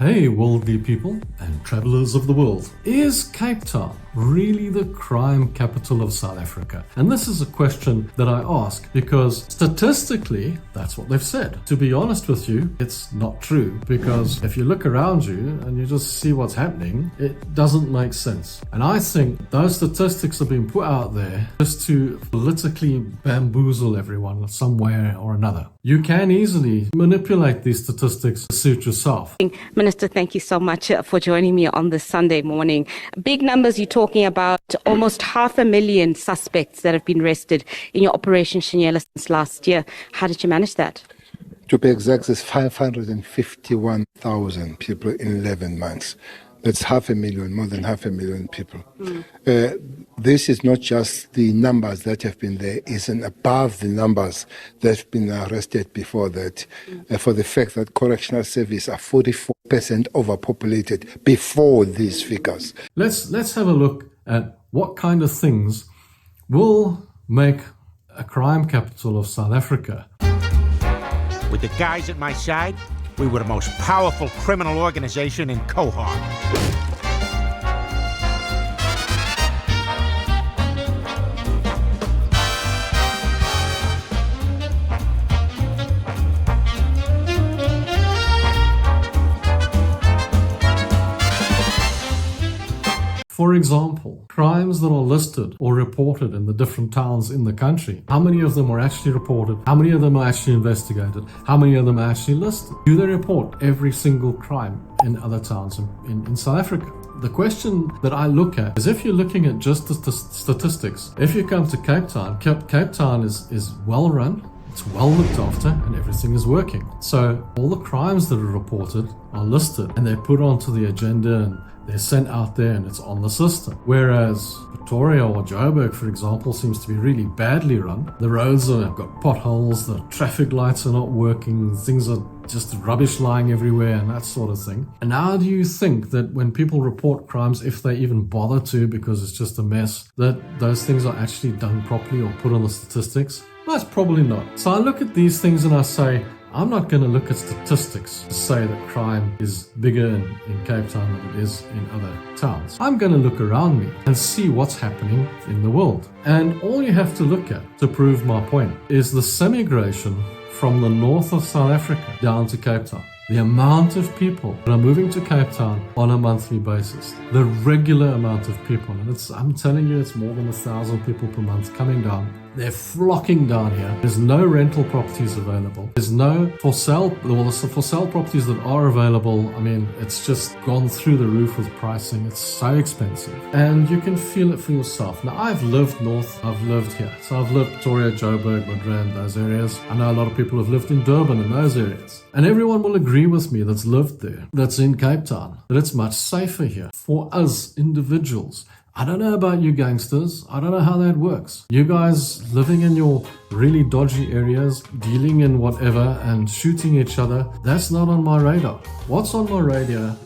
Hey worldly people and travelers of the world. Is Cape Town really the crime capital of South Africa? And this is a question that I ask because statistically, that's what they've said. To be honest with you, it's not true, because if you look around you and you just see what's happening, it doesn't make sense. And I think those statistics are being put out there just to politically bamboozle everyone some way or another. You can easily manipulate these statistics to suit yourself. Minister, thank you so much for joining me on this Sunday morning. Big numbers, you're talking about almost 500,000 suspects that have been arrested in your Operation Shinyela since last year. How did you manage that? To be exact, it's 551,000 people in 11 months. That's 500,000, more than 500,000 people. This is not just the numbers that have been there, it's above the numbers that have been arrested before that, for the fact that correctional services are 44% overpopulated before these figures. Let's have a look at what kind of things will make a crime capital of South Africa. With the guys at my side, we were the most powerful criminal organization in Cohort. For example, crimes that are listed or reported in the different towns in the country. How many of them are actually reported? How many of them are actually investigated? How many of them are actually listed? Do they report every single crime in other towns in South Africa? The question that I look at is, if you're looking at just the statistics, if you come to Cape Town, Cape Town is well run, it's well looked after, and everything is working. So all the crimes that are reported are listed and they're put onto the agenda and they're sent out there and it's on the system. Whereas Pretoria or Joburg, for example, seems to be really badly run. The roads have got potholes, the traffic lights are not working, things are just rubbish lying everywhere and that sort of thing. And how do you think that when people report crimes, if they even bother to because it's just a mess, that those things are actually done properly or put on the statistics? That's probably not. So I look at these things and I say, I'm not going to look at statistics to say that crime is bigger in Cape Town than it is in other towns. I'm going to look around me and see what's happening in the world. And all you have to look at to prove my point is the semigration from the north of South Africa down to Cape Town. The amount of people that are moving to Cape Town on a monthly basis, the regular amount of people, and I'm telling you, it's more than 1,000 people per month coming down. They're flocking down here. There's no rental properties available. There's no for sale properties that are available. I mean, it's just gone through the roof with pricing. It's so expensive. And you can feel it for yourself. Now, I've lived north. I've lived here. So I've lived Pretoria, Joburg, Midrand, those areas. I know a lot of people have lived in Durban and those areas. And everyone will agree with me that's lived there, that's in Cape Town, that it's much safer here for us individuals. I don't know about you gangsters. I don't know how that works. You guys living in your really dodgy areas, dealing in whatever and shooting each other, that's not on my radar. What's on my radar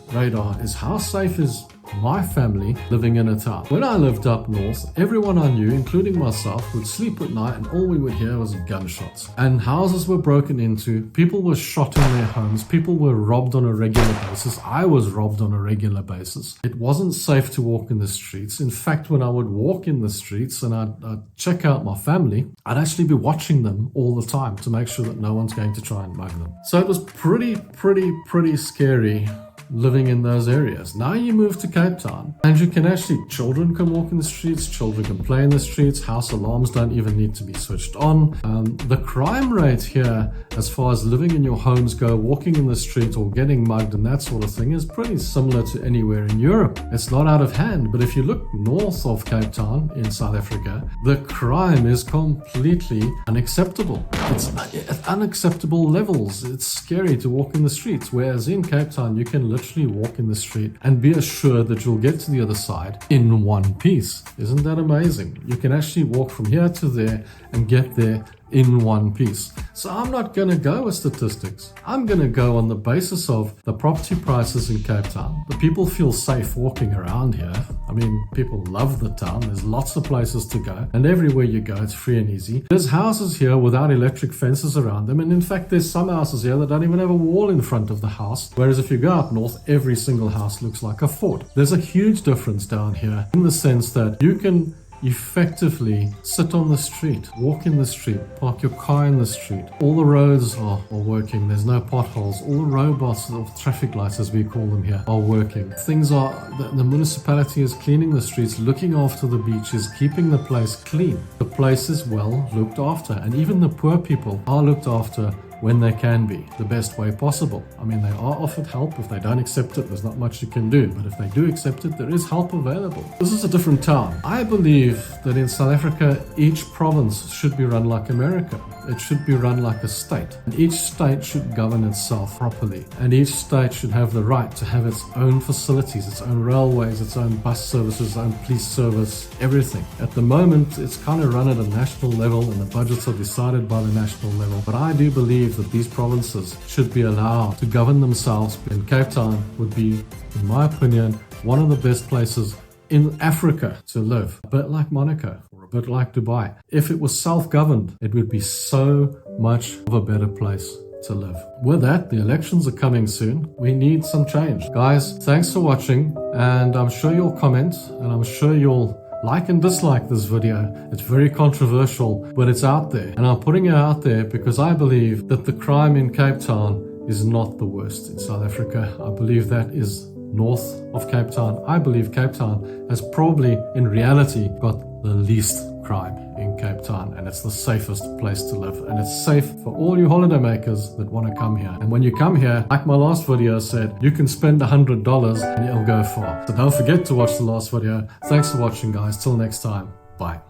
is how safe is my family living in a town. When I lived up north, everyone I knew, including myself, would sleep at night and all we would hear was gunshots. And houses were broken into, people were shot in their homes, people were robbed on a regular basis. I was robbed on a regular basis. It wasn't safe to walk in the streets. In fact, when I would walk in the streets and I'd check out my family, I'd actually be watching them all the time to make sure that no one's going to try and mug them. So it was pretty scary living in those areas. Now you move to Cape Town and you can actually, children can walk in the streets, children can play in the streets, house alarms don't even need to be switched on. The crime rate here, as far as living in your homes go, walking in the street or getting mugged and that sort of thing, is pretty similar to anywhere in Europe. It's not out of hand, but if you look north of Cape Town in South Africa, the crime is completely unacceptable. It's at unacceptable levels. It's scary to walk in the streets, whereas in Cape Town you can literally walk in the street and be assured that you'll get to the other side in one piece. Isn't that amazing? You can actually walk from here to there and get there in one piece. So I'm not going to go with statistics. I'm going to go on the basis of the property prices in Cape Town. The people feel safe walking around here. I mean, people love the town. There's lots of places to go. And everywhere you go, it's free and easy. There's houses here without electric fences around them. And in fact, there's some houses here that don't even have a wall in front of the house. Whereas if you go up north, every single house looks like a fort. There's a huge difference down here in the sense that you can effectively sit on the street, walk in the street, park your car in the street. All the roads are working. There's no potholes. All the robots or traffic lights, as we call them here, are working. Things are, the municipality is cleaning the streets, looking after the beaches, keeping the place clean. The place is well looked after, and even the poor people are looked after when they can be, the best way possible. I mean, they are offered help. If they don't accept it, there's not much you can do. But if they do accept it, there is help available. This is a different town. I believe that in South Africa, each province should be run like America. It should be run like a state. And each state should govern itself properly. And each state should have the right to have its own facilities, its own railways, its own bus services, its own police service, everything. At the moment, it's kind of run at a national level and the budgets are decided by the national level. But I do believe that these provinces should be allowed to govern themselves. And Cape Town would be, in my opinion, one of the best places in Africa to live. A bit like Monaco or a bit like Dubai. If it was self-governed, it would be so much of a better place to live. With that, the elections are coming soon. We need some change. Guys, thanks for watching, and I'm sure you'll comment, and I'm sure you'll like and dislike this video. It's very controversial, but it's out there. And I'm putting it out there because I believe that the crime in Cape Town is not the worst in South Africa. I believe that is north of Cape Town. I believe Cape Town has probably, in reality, got the least crime in Cape Town, and it's the safest place to live. And it's safe for all you holidaymakers that want to come here. And when you come here, like my last video said, you can spend $100 and it'll go far. So don't forget to watch the last video. Thanks for watching, guys. Till next time. Bye.